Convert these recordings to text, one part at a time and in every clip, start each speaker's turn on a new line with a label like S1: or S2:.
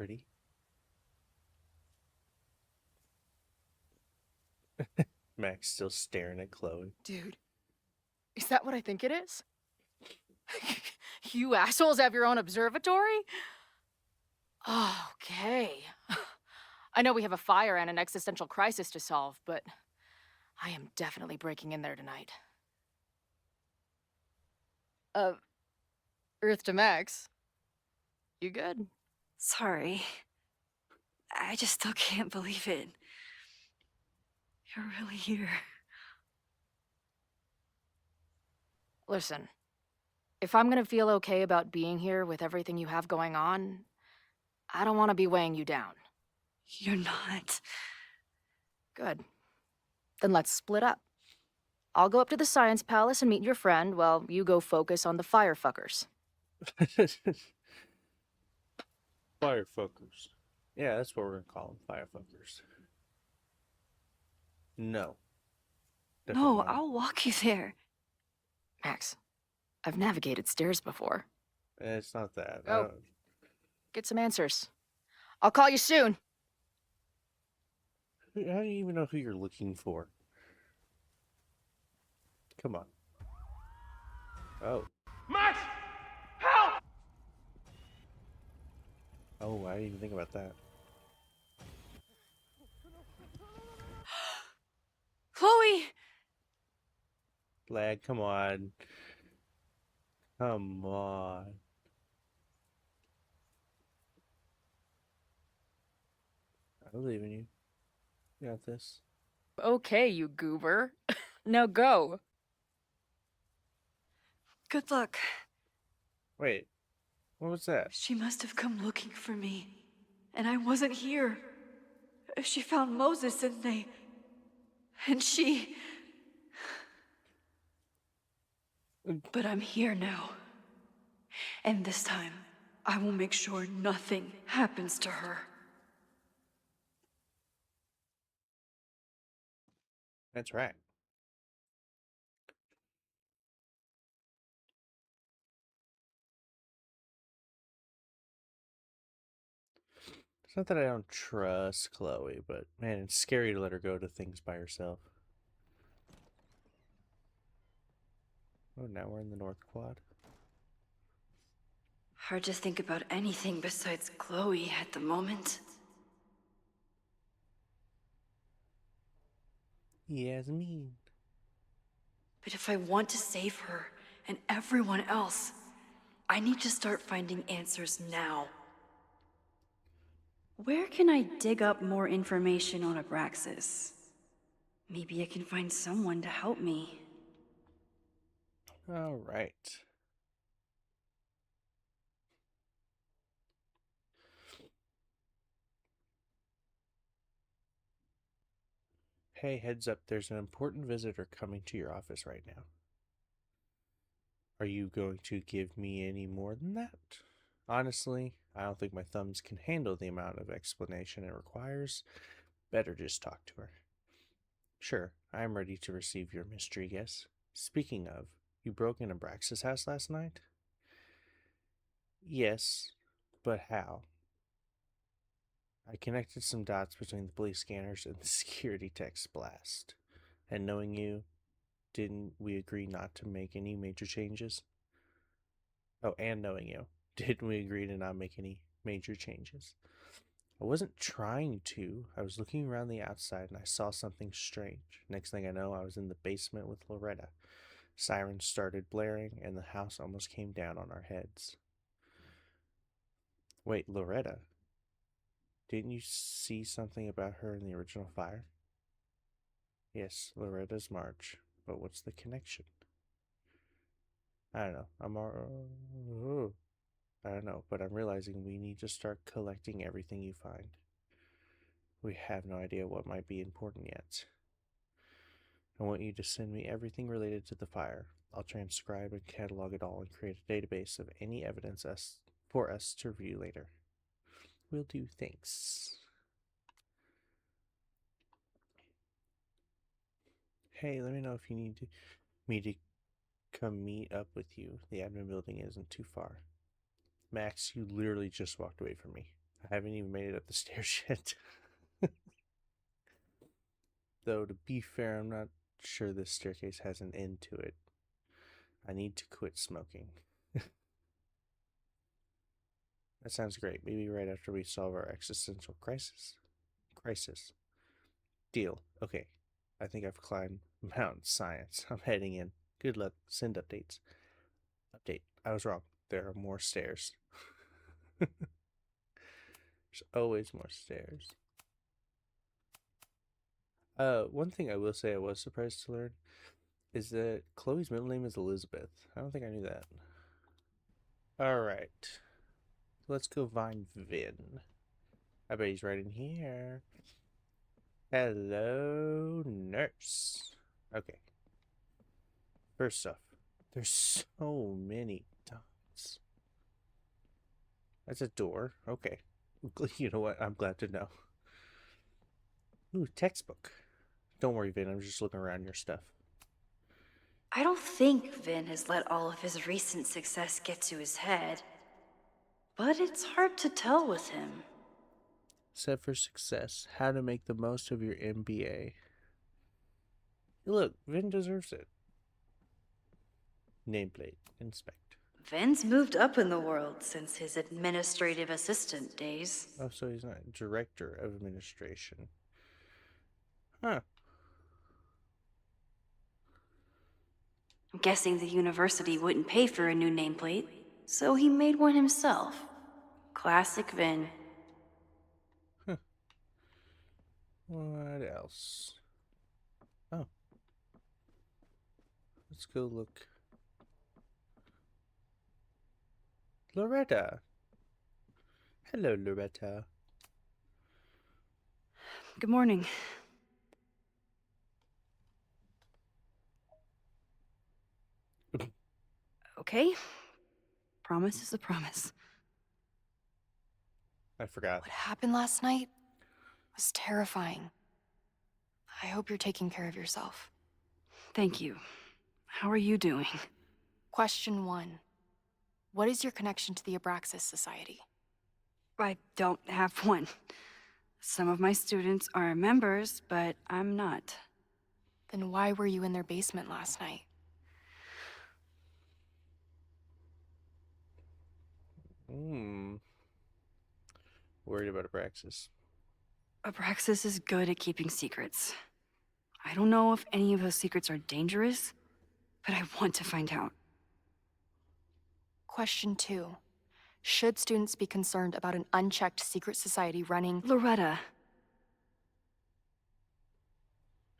S1: pretty. Max still staring at Chloe.
S2: Dude, is that what I think it is? You assholes have your own observatory? Okay. I know we have a fire and an existential crisis to solve, but I am definitely breaking in there tonight. Uh, Earth to Max. You good?
S3: Sorry. I just still can't believe it. You're really here.
S2: Listen, if I'm gonna feel okay about being here with everything you have going on, I don't want to be weighing you down.
S3: You're not.
S2: Good. Then let's split up. I'll go up to the Science Palace and meet your friend while you go focus on the firefuckers.
S1: Firefuckers. Yeah, that's what we're gonna call them. Firefuckers. No. Definitely
S3: No,
S1: not.
S3: I'll walk you there.
S2: Max, I've navigated stairs before.
S1: It's not that.
S2: Go. Get some answers. I'll call you soon.
S1: How do you even know who you're looking for? Come on. Oh.
S4: Max! Help!
S1: Oh, I didn't even think about that.
S3: Chloe!
S1: Lag, come on. Come on. I believe in you. You got this.
S2: Okay, you goober. Now go.
S3: Good luck.
S1: Wait. What was that?
S3: She must have come looking for me. And I wasn't here. She found Moses and they... And she... But I'm here now. And this time, I will make sure nothing happens to her.
S1: That's right. It's not that I don't trust Chloe, but man, it's scary to let her go to things by herself. Oh, now we're in the North Quad.
S3: Hard to think about anything besides Chloe at the moment.
S1: Yasmin.
S3: But if I want to save her and everyone else, I need to start finding answers now.
S5: Where can I dig up more information on Abraxas? Maybe I can find someone to help me.
S1: All right. Hey, heads up, there's an important visitor coming to your office right now. Are you going to give me any more than that? Honestly, I don't think my thumbs can handle the amount of explanation it requires. Better just talk to her. Sure, I am ready to receive your mystery guess. Speaking of, you broke into Abraxas' house last night? Yes, but how? I connected some dots between the police scanners and the security text blast. And knowing you, didn't we agree not to make any major changes? Oh, and knowing you, didn't we agree to not make any major changes? I wasn't trying to. I was looking around the outside and I saw something strange. Next thing I know, I was in the basement with Loretta. Sirens started blaring and the house almost came down on our heads. Wait, Loretta? Didn't you see something about her in the original fire? Yes, Loretta's March, but what's the connection? I don't know. I don't know, but I'm realizing we need to start collecting everything you find. We have no idea what might be important yet. I want you to send me everything related to the fire. I'll transcribe and catalog it all and create a database of any evidence for us to review later. Will do, thanks. Hey, let me know if you need me to come meet up with you. The admin building isn't too far. Max, you literally just walked away from me. I haven't even made it up the stairs yet. Though, to be fair, I'm not sure this staircase has an end to it. I need to quit smoking. That sounds great. Maybe right after we solve our existential crisis. Deal. Okay. I think I've climbed Mount Science. I'm heading in. Good luck. Send updates. Update. I was wrong. There are more stairs. There's always more stairs. One thing I will say I was surprised to learn is that Chloe's middle name is Elizabeth. I don't think I knew that. Alright. Let's go find Vin. I bet he's right in here. Hello, nurse. Okay. First off, there's so many dots. That's a door. Okay. You know what? I'm glad to know. Ooh, textbook. Don't worry, Vin. I'm just looking around your stuff.
S5: I don't think Vin has let all of his recent success get to his head. But it's hard to tell with him.
S1: Set for success. How to make the most of your MBA. Look, Vin deserves it. Nameplate. Inspect.
S5: Vin's moved up in the world since his administrative assistant days.
S1: Oh, so he's not director of administration. Huh.
S5: I'm guessing the university wouldn't pay for a new nameplate, so he made one himself. Classic Vin.
S1: What else? Oh. Let's go look. Loretta. Hello, Loretta.
S5: Good morning. Okay. Promise is a promise.
S1: I forgot.
S2: What happened last night was terrifying. I hope you're taking care of yourself.
S5: Thank you. How are you doing?
S2: Question 1. What is your connection to the Abraxas Society?
S5: I don't have one. Some of my students are members, but I'm not.
S2: Then why were you in their basement last night?
S1: Worried about Abraxas.
S5: Abraxas is good at keeping secrets. I don't know if any of those secrets are dangerous, but I want to find out.
S2: Question 2. Should students be concerned about an unchecked secret society running?
S5: Loretta.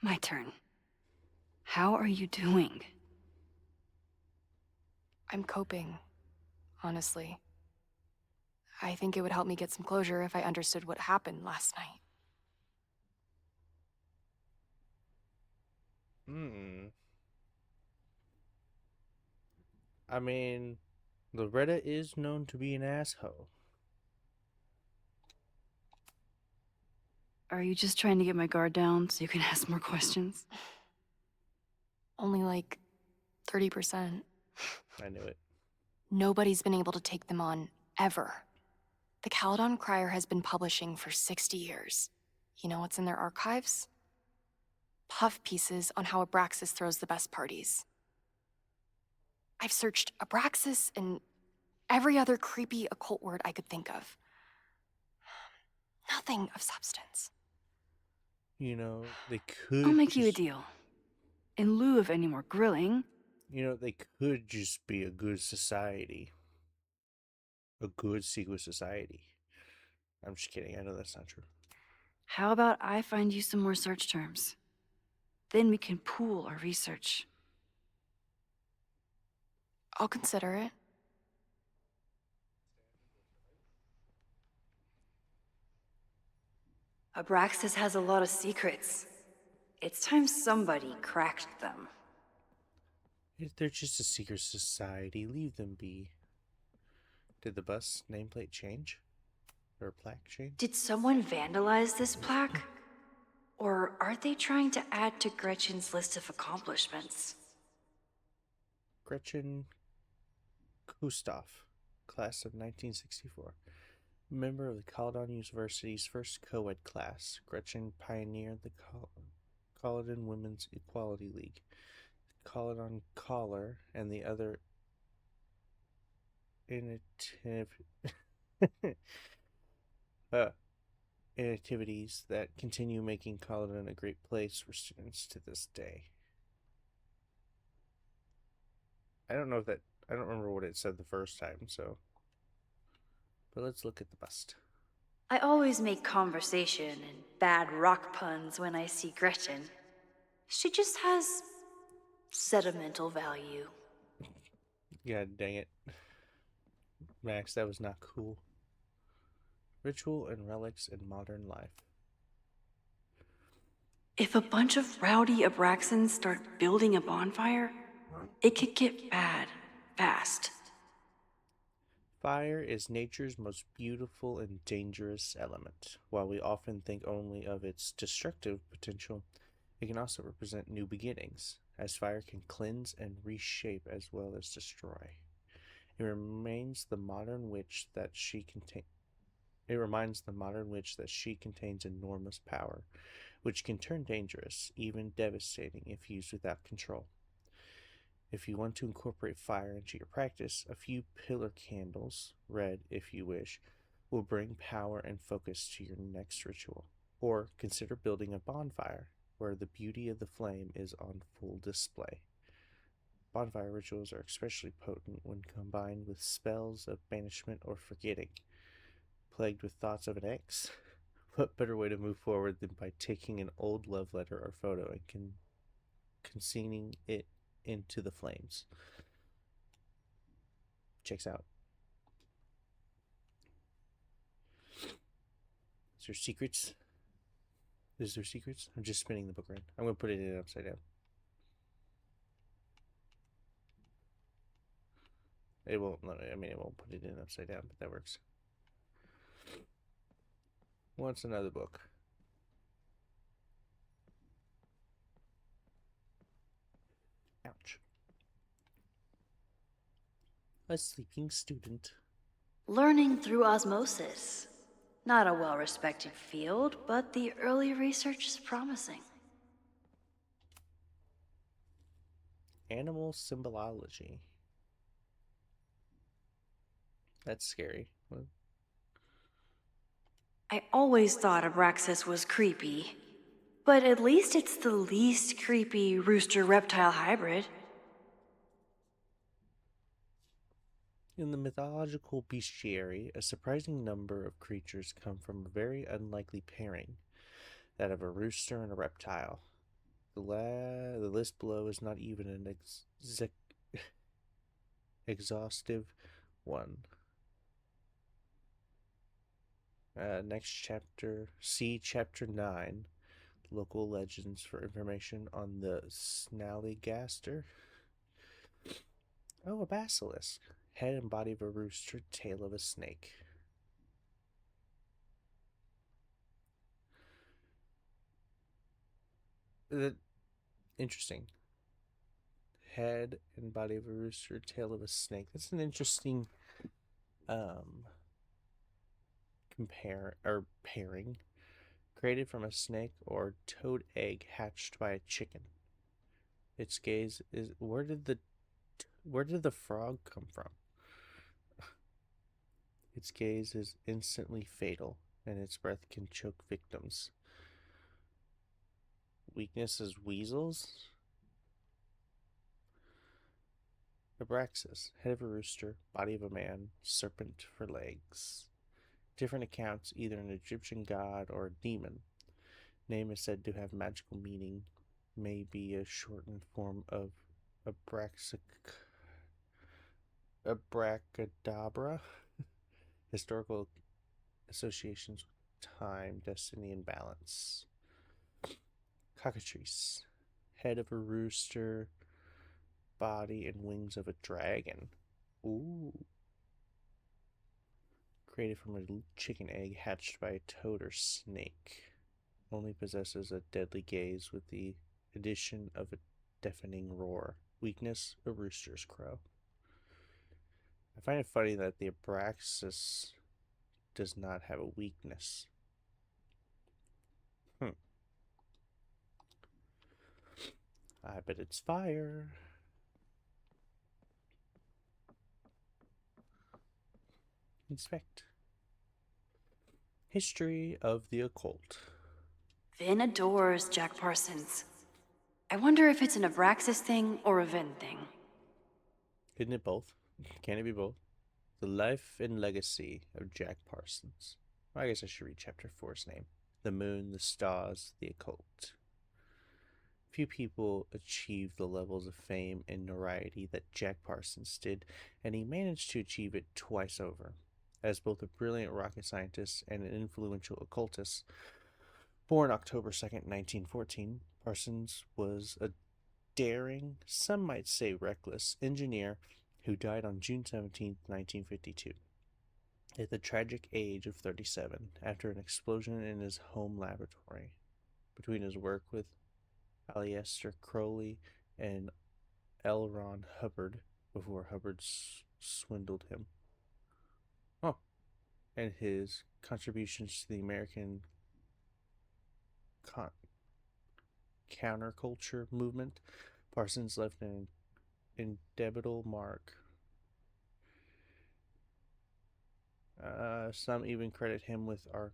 S5: My turn. How are you doing?
S2: I'm coping, honestly. I think it would help me get some closure if I understood what happened last night.
S1: I mean, Loretta is known to be an asshole.
S5: Are you just trying to get my guard down so you can ask more questions?
S2: Only like 30%.
S1: I knew it.
S2: Nobody's been able to take them on, ever. The Caledon Crier has been publishing for 60 years. You know what's in their archives? Puff pieces on how Abraxas throws the best parties. I've searched Abraxas and every other creepy occult word I could think of. Nothing of substance.
S1: You know, they could.
S5: I'll make you a deal. In lieu of any more grilling,
S1: You know, they could just be a good society. A good secret society. I'm just kidding. I know that's not true.
S5: how about I find you some more search terms? Then we can pool our research.
S2: I'll consider it.
S5: Abraxas has a lot of secrets. It's time somebody cracked them.
S1: If they're just a secret society, leave them be. Did the bus nameplate change? Or plaque change?
S5: Did someone vandalize this plaque? Or are they trying to add to Gretchen's list of accomplishments?
S1: Gretchen Kustoff, class of 1964. Member of the Caledon University's first co-ed class, Gretchen pioneered the Caledon Women's Equality League. The Caledon Caller and the other activities that continue making Caledon a great place for students to this day. I don't remember what it said the first time, but let's look at the bust.
S5: I always make conversation and bad rock puns when I see Gretchen. She just has sentimental value.
S1: God dang it. Max, that was not cool. Ritual and relics in modern life.
S3: If a bunch of rowdy Abraxans start building a bonfire, it could get bad fast.
S1: Fire is nature's most beautiful and dangerous element. While we often think only of its destructive potential, it can also represent new beginnings, as fire can cleanse and reshape as well as destroy. It reminds the modern witch that she contains enormous power, which can turn dangerous, even devastating if used without control. If you want to incorporate fire into your practice, a few pillar candles, red if you wish, will bring power and focus to your next ritual. Or consider building a bonfire, where the beauty of the flame is on full display. Bonfire rituals are especially potent when combined with spells of banishment or forgetting. Plagued with thoughts of an ex? What better way to move forward than by taking an old love letter or photo and consigning it into the flames? Checks out. Is there secrets? Is there secrets? I'm just spinning the book around. I'm going to put it in upside down. It won't put it in upside down, but that works. What's another book? Ouch. A sleeping student.
S5: Learning through osmosis. Not a well-respected field, but the early research is promising.
S1: Animal symbology. That's scary. What?
S3: I always thought Abraxas was creepy, but at least it's the least creepy rooster-reptile hybrid.
S1: In the mythological bestiary, a surprising number of creatures come from a very unlikely pairing, that of a rooster and a reptile. The list below is not even an exhaustive one. Next chapter, see Chapter 9, Local Legends, for information on the Snallygaster. Oh, a basilisk. Head and body of a rooster, tail of a snake. Interesting. Head and body of a rooster, tail of a snake. That's an interesting pairing. Created from a snake or toad egg hatched by a chicken. Its gaze is where did the frog come from? Its gaze is instantly fatal, and its breath can choke victims. Weakness is weasels. Abraxas, head of a rooster, body of a man, serpent for legs. Different accounts, either an Egyptian god or a demon. Name is said to have magical meaning, may be a shortened form of abracadabra. Historical associations with time, destiny, and balance. Cockatrice, head of a rooster, body and wings of a dragon. Ooh. Created from a chicken egg hatched by a toad or snake. Only possesses a deadly gaze with the addition of a deafening roar. Weakness, a rooster's crow. I find it funny that the Abraxas does not have a weakness. I bet it's fire. Inspect. History of the occult.
S5: Vin adores Jack Parsons. I wonder if it's an Abraxas thing or a Vin thing.
S1: Isn't it both? Can it be both? The Life and Legacy of Jack Parsons. Well, I guess I should read Chapter 4's name. The Moon, the Stars, the Occult. Few people achieve the levels of fame and notoriety that Jack Parsons did, and he managed to achieve it twice over. As both a brilliant rocket scientist and an influential occultist, born October 2nd, 1914, Parsons was a daring, some might say reckless, engineer who died on June 17, 1952, at the tragic age of 37 after an explosion in his home laboratory. Between his work with Aleister Crowley and L. Ron Hubbard, before Hubbard swindled him, and his contributions to the American counterculture movement, Parsons left an indelible mark. Some even credit him with our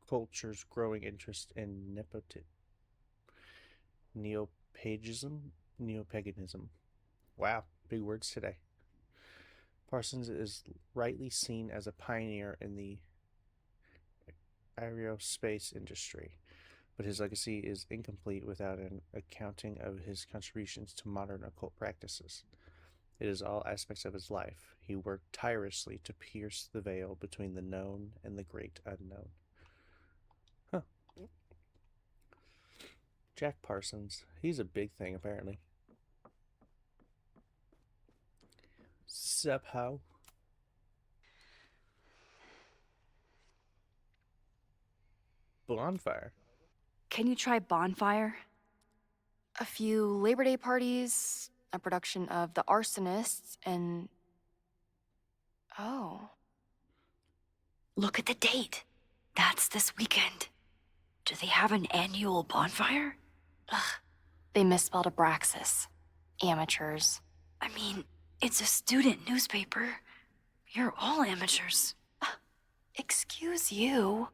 S1: culture's growing interest in neopaganism. Wow, big words today. Parsons is rightly seen as a pioneer in the aerospace industry, but his legacy is incomplete without an accounting of his contributions to modern occult practices. It is all aspects of his life. He worked tirelessly to pierce the veil between the known and the great unknown. Jack Parsons, he's a big thing apparently. Sup, how? Bonfire.
S5: Can you try Bonfire?
S2: A few Labor Day parties, a production of The Arsonists, and... Oh.
S5: Look at the date. That's this weekend. Do they have an annual bonfire?
S2: Ugh. They misspelled Abraxas. Amateurs.
S5: I mean, it's a student newspaper. You're all amateurs.
S2: Excuse you.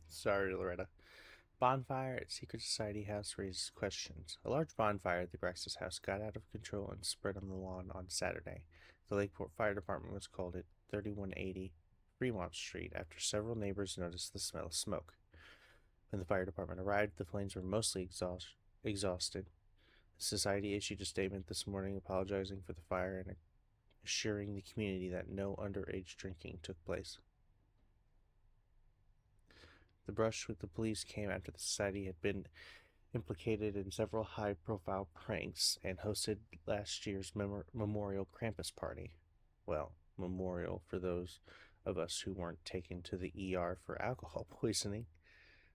S1: Sorry, Loretta. Bonfire at Secret Society House raises questions. A large bonfire at the Abraxas house got out of control and spread on the lawn on Saturday. The Lakeport Fire Department was called at 3180 Fremont Street after several neighbors noticed the smell of smoke. When the fire department arrived, the flames were mostly exhausted. The society issued a statement this morning apologizing for the fire and assuring the community that no underage drinking took place. The brush with the police came after the society had been implicated in several high-profile pranks and hosted last year's memorial Krampus party. Well, memorial for those of us who weren't taken to the ER for alcohol poisoning.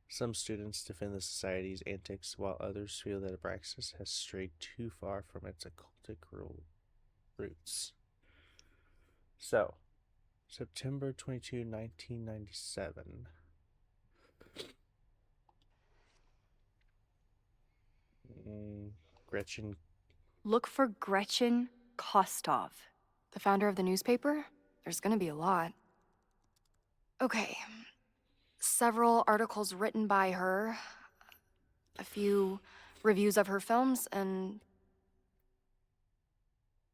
S1: Some students defend the society's antics, while others feel that Abraxas has strayed too far from its occultic roots. So, September 22, 1997. Gretchen.
S5: Look for Gretchen Kostov.
S2: The founder of the newspaper? There's gonna be a lot. Okay. Several articles written by her, a few reviews of her films, and...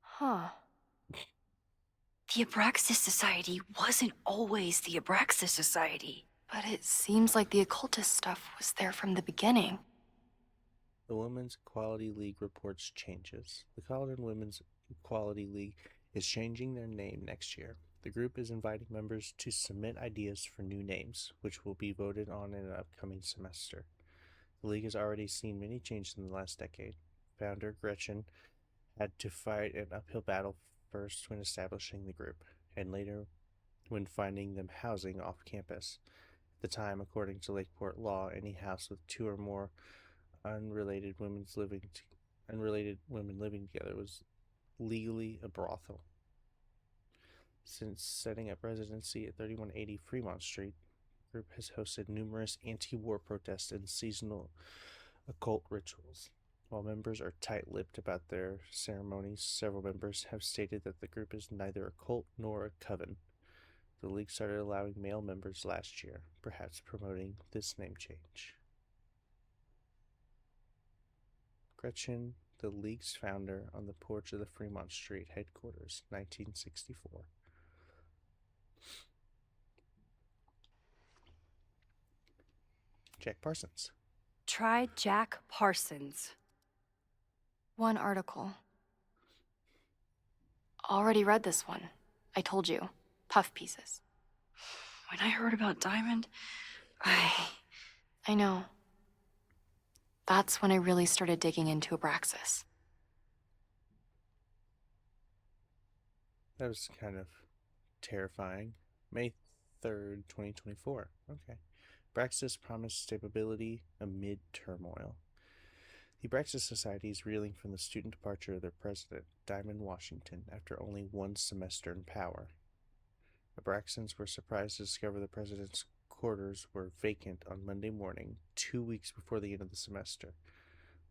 S2: Huh.
S5: The Abraxas Society wasn't always the Abraxas Society.
S2: But it seems like the occultist stuff was there from the beginning.
S1: The Women's Equality League reports changes. The Caledon Women's Equality League is changing their name next year. The group is inviting members to submit ideas for new names, which will be voted on in an upcoming semester. The league has already seen many changes in the last decade. Founder Gretchen had to fight an uphill battle first when establishing the group, and later when finding them housing off campus. At the time, according to Lakeport law, any house with two or more unrelated women living together was legally a brothel. Since setting up residency at 3180 Fremont Street, the group has hosted numerous anti-war protests and seasonal occult rituals. While members are tight-lipped about their ceremonies, several members have stated that the group is neither a cult nor a coven. The league started allowing male members last year, perhaps promoting this name change. Gretchen, the league's founder, on the porch of the Fremont Street headquarters, 1964. Jack Parsons.
S6: Try Jack Parsons.
S2: One article. Already read this one. I told you. Puff pieces.
S6: When I heard about Diamond,
S2: I know. That's when I really started digging into Abraxas.
S1: That was kind of terrifying. May 3rd, 2024. Okay. Abraxas promised stability amid turmoil. The Abraxas Society is reeling from the student departure of their president, Diamond Washington, after only one semester in power. Abraxans were surprised to discover the president's quarters were vacant on Monday morning, 2 weeks before the end of the semester.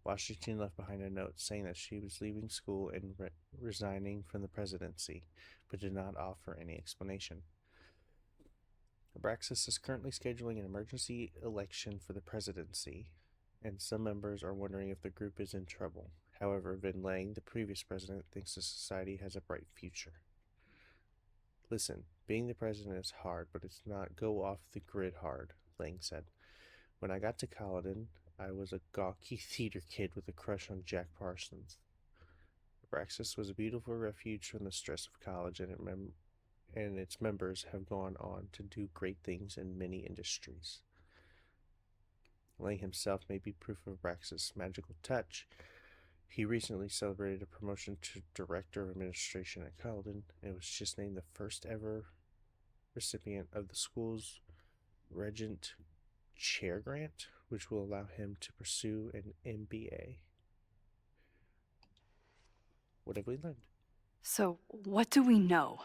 S1: Washington left behind a note saying that she was leaving school and resigning from the presidency, but did not offer any explanation. Abraxas is currently scheduling an emergency election for the presidency, and some members are wondering if the group is in trouble. However, Vin Lang, the previous president, thinks the society has a bright future. Listen, being the president is hard, but it's not go off the grid hard, Lang said. When I got to Caledon, I was a gawky theater kid with a crush on Jack Parsons. Abraxas was a beautiful refuge from the stress of college, and its members have gone on to do great things in many industries. Lang himself may be proof of Abraxas' magical touch. He recently celebrated a promotion to Director of Administration at Caledon and was just named the first ever recipient of the school's Regent Chair Grant, which will allow him to pursue an MBA. What have we learned?
S6: So, what do we know?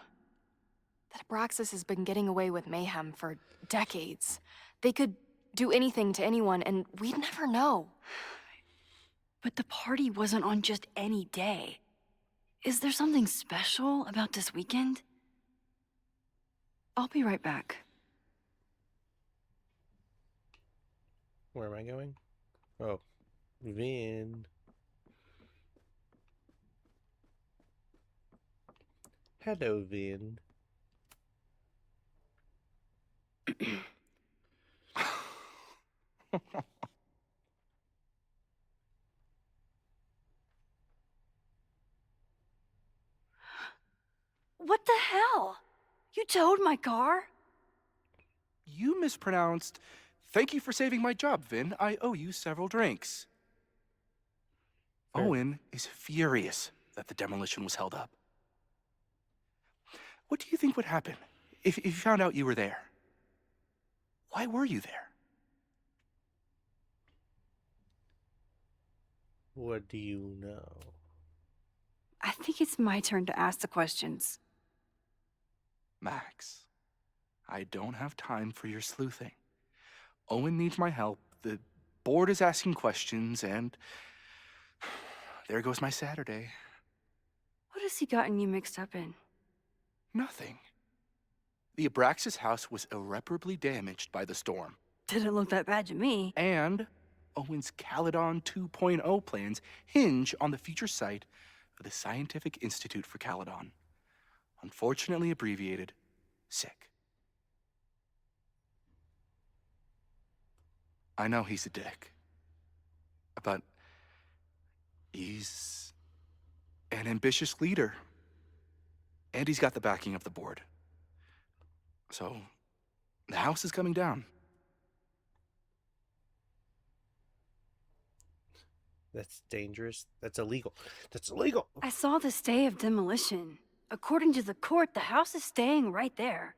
S2: That Abraxas has been getting away with mayhem for decades. They could do anything to anyone, and we'd never know.
S6: But the party wasn't on just any day. Is there something special about this weekend? I'll be right back.
S1: Where am I going? Oh, Vin. Hello, Vin.
S6: What the hell? You towed my car?
S7: You mispronounced. Thank you for saving my job, Vin. I owe you several drinks.
S1: Fair.
S7: Owen is furious that the demolition was held up. What do you think would happen if you found out you were there? Why were you there?
S1: What do you know?
S6: I think it's my turn to ask the questions.
S7: Max, I don't have time for your sleuthing. Owen needs my help, the board is asking questions, and there goes my Saturday.
S6: What has he gotten you mixed up in?
S7: Nothing. The Abraxas house was irreparably damaged by the storm.
S6: Didn't look that bad to me.
S7: And Owen's Caledon 2.0 plans hinge on the future site of the Scientific Institute for Caledon. Unfortunately abbreviated, SICK. I know he's a dick, but he's an ambitious leader. And he's got the backing of the board. So, the house is coming down.
S1: That's dangerous. That's illegal. That's illegal.
S6: I saw the stay of demolition. According to the court, the house is staying right there.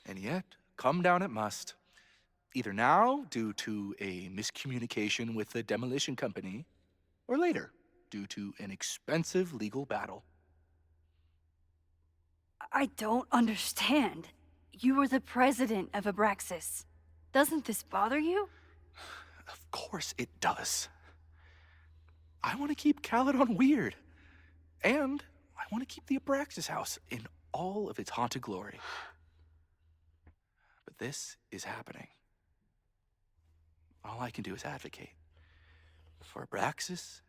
S7: And yet, come down it must. Either now, due to a miscommunication with the demolition company, or later, due to an expensive legal battle.
S6: I don't understand. You were the president of Abraxas. Doesn't this bother you?
S7: Of course it does. I want to keep Caledon weird. And I want to keep the Abraxas house in all of its haunted glory. But this is happening. All I can do is advocate. For Abraxas,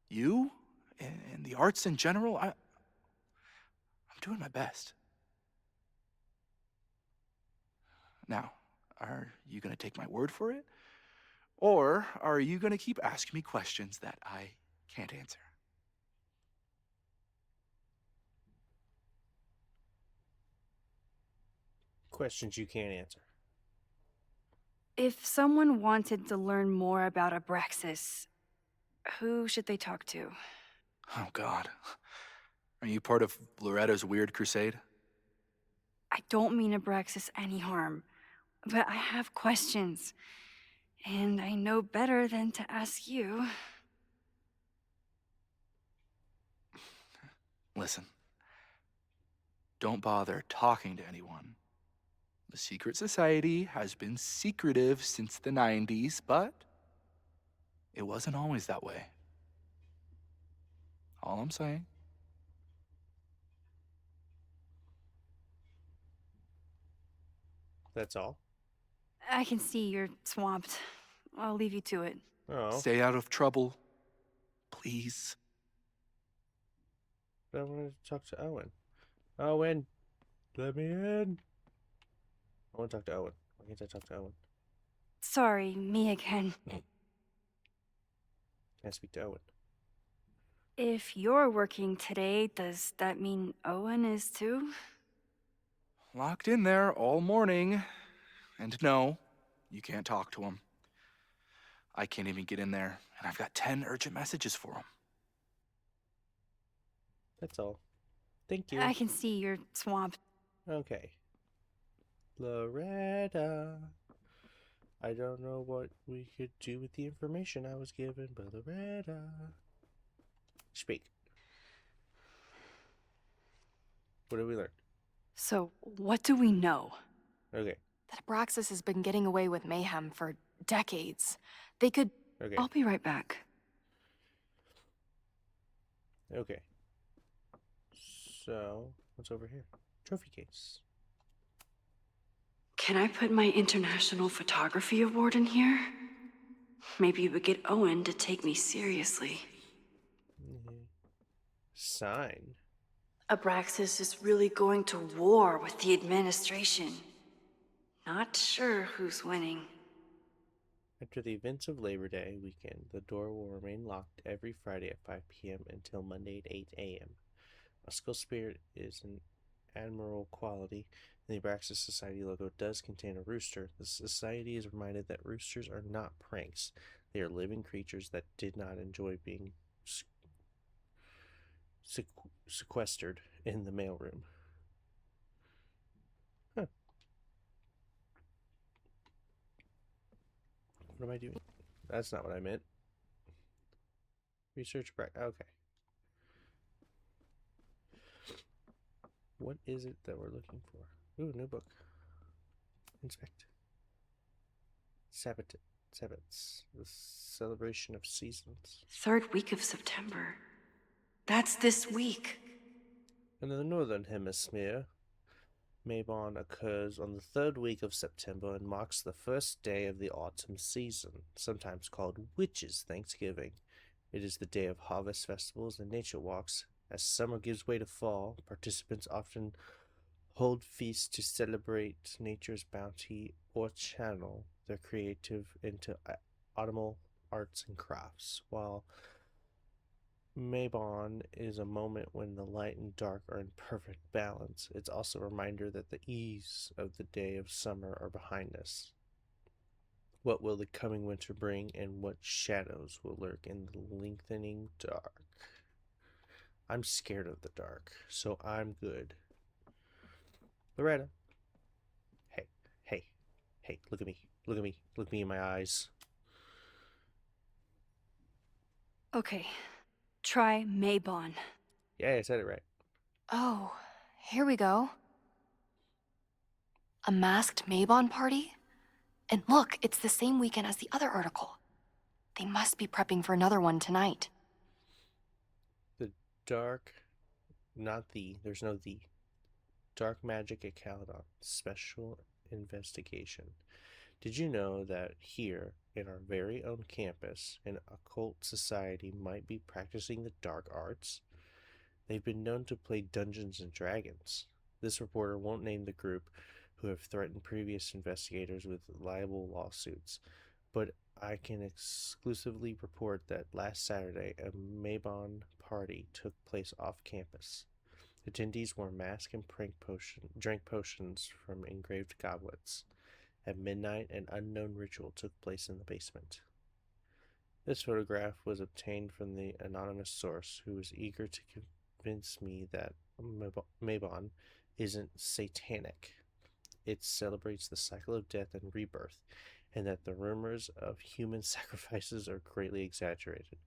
S7: you, and the arts in general, I'm doing my best. Now, are you going to take my word for it? Or are you going to keep asking me questions that I can't answer?
S1: Questions you can't answer.
S6: If someone wanted to learn more about Abraxas, who should they talk to?
S7: Oh, God. Are you part of Loretta's weird crusade?
S6: I don't mean Abraxas any harm, but I have questions. And I know better than to ask you.
S7: Listen. Don't bother talking to anyone. The secret society has been secretive since the 90s, but it wasn't always that way. All I'm saying.
S1: That's all.
S6: I can see you're swamped. I'll leave you to it.
S1: Oh,
S7: Stay out of trouble, please.
S1: but I wanted to talk to Owen. Owen, let me in. I want to talk to Owen. Why can't I talk to Owen?
S6: Sorry, me again.
S1: Can I speak to Owen?
S6: If you're working today, does that mean Owen is too?
S7: Locked in there all morning. And no, you can't talk to him. I can't even get in there, and I've got 10 urgent messages for him.
S1: That's all. Thank you.
S6: I can see you're swamped.
S1: Okay. Loretta. I don't know what we could do with the information I was given, but Loretta. Speak. What did we learn?
S6: So, what do we know?
S1: Okay.
S2: That Abraxas has been getting away with mayhem for decades. They could...
S1: Okay.
S6: I'll be right back.
S1: Okay. So, what's over here? Trophy case.
S3: Can I put my International Photography Award in here? Maybe it would get Owen to take me seriously.
S1: Sign.
S3: Abraxas is really going to war with the administration. Not sure who's winning.
S1: After the events of Labor Day weekend, the door will remain locked every Friday at 5 p.m. until Monday at 8 a.m. A school spirit is an admirable quality, and the Abraxas Society logo does contain a rooster. The society is reminded that roosters are not pranks. They are living creatures that did not enjoy being sequestered in the mailroom. Huh. What am I doing? That's not what I meant. Research break. Okay. What is it that we're looking for? Ooh, new book. Inspect. Sabbats. The celebration of seasons.
S3: 3rd week of September. That's this week.
S1: In the northern hemisphere, Mabon occurs on the 3rd week of September and marks the first day of the autumn season, sometimes called Witches' Thanksgiving. It is the day of harvest festivals and nature walks. As summer gives way to fall, participants often hold feasts to celebrate nature's bounty or channel their creative into autumnal arts and crafts, while Mabon is a moment when the light and dark are in perfect balance. It's also a reminder that the ease of the day of summer are behind us. What will the coming winter bring, and what shadows will lurk in the lengthening dark? I'm scared of the dark, so I'm good. Loretta. Hey, look at me. Look me in my eyes.
S6: Okay. Try Mabon.
S1: Yeah, I said it right.
S2: Oh, Here we go. A masked Mabon party? And look, it's the same weekend as the other article. They must be prepping for another one tonight.
S1: The dark, there's no the. Dark Magic at Caledon, Special Investigation. Did you know that here, in our very own campus, an occult society might be practicing the dark arts? They've been known to play Dungeons and Dragons. This reporter won't name the group, who have threatened previous investigators with liable lawsuits, but I can exclusively report that last Saturday a Mabon party took place off campus. Attendees wore masks and drank potions from engraved goblets. At midnight, an unknown ritual took place in the basement. This photograph was obtained from the anonymous source, who was eager to convince me that Mabon isn't satanic. It celebrates the cycle of death and rebirth, and that the rumors of human sacrifices are greatly exaggerated.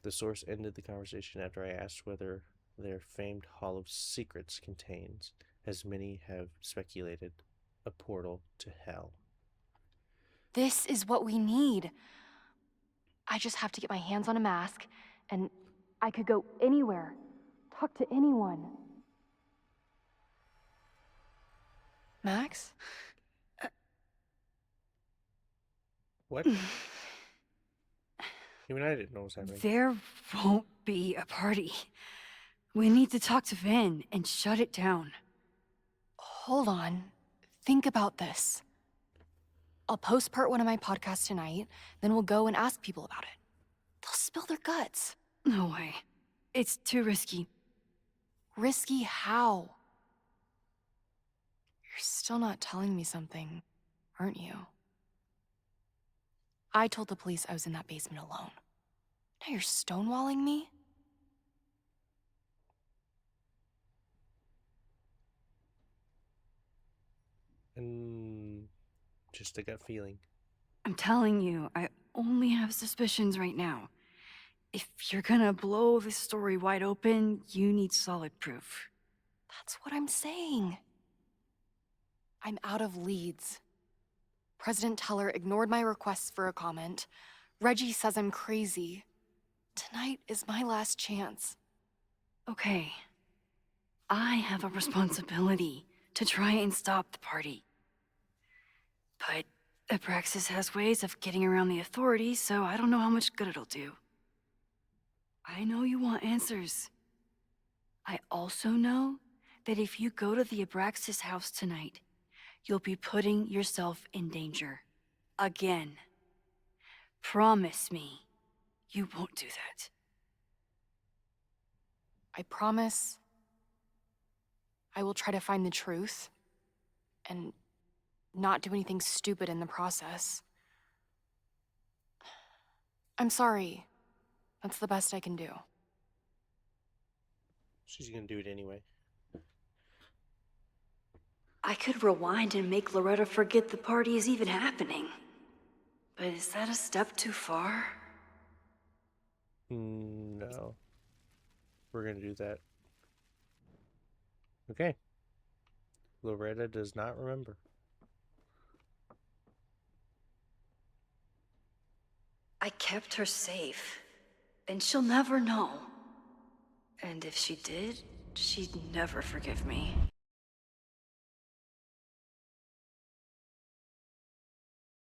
S1: The source ended the conversation after I asked whether their famed Hall of Secrets contains, as many have speculated, a portal to hell.
S2: This is what we need. I just have to get my hands on a mask, and I could go anywhere, talk to anyone. Max?
S1: What? Even I didn't know what was happening.
S6: There won't be a party. We need to talk to Vin and shut it down.
S2: Hold on. Think about this. I'll post-part one of my podcasts tonight, then we'll go and ask people about it. They'll spill their guts.
S6: No way. It's too risky.
S2: Risky how? You're still not telling me something, aren't you? I told the police I was in that basement alone. Now you're stonewalling me?
S1: And just a gut feeling.
S6: I'm telling you, I only have suspicions right now. If you're gonna blow this story wide open, you need solid proof.
S2: That's what I'm saying. I'm out of leads. President Teller ignored my requests for a comment. Reggie says I'm crazy. Tonight is my last chance.
S6: Okay. I have a responsibility to try and stop the party. But Abraxas has ways of getting around the authorities, so I don't know how much good it'll do. I know you want answers. I also know that if you go to the Abraxas house tonight, you'll be putting yourself in danger. Again. Promise me you won't do that.
S2: I promise I will try to find the truth and not do anything stupid in the process. I'm sorry. That's the best I can do.
S1: She's gonna do it anyway.
S5: I could rewind and make Loretta forget the party is even happening. But is that a step too far?
S1: No. We're gonna do that. Okay. Loretta does not remember.
S5: I kept her safe, and she'll never know. And if she did, she'd never forgive me.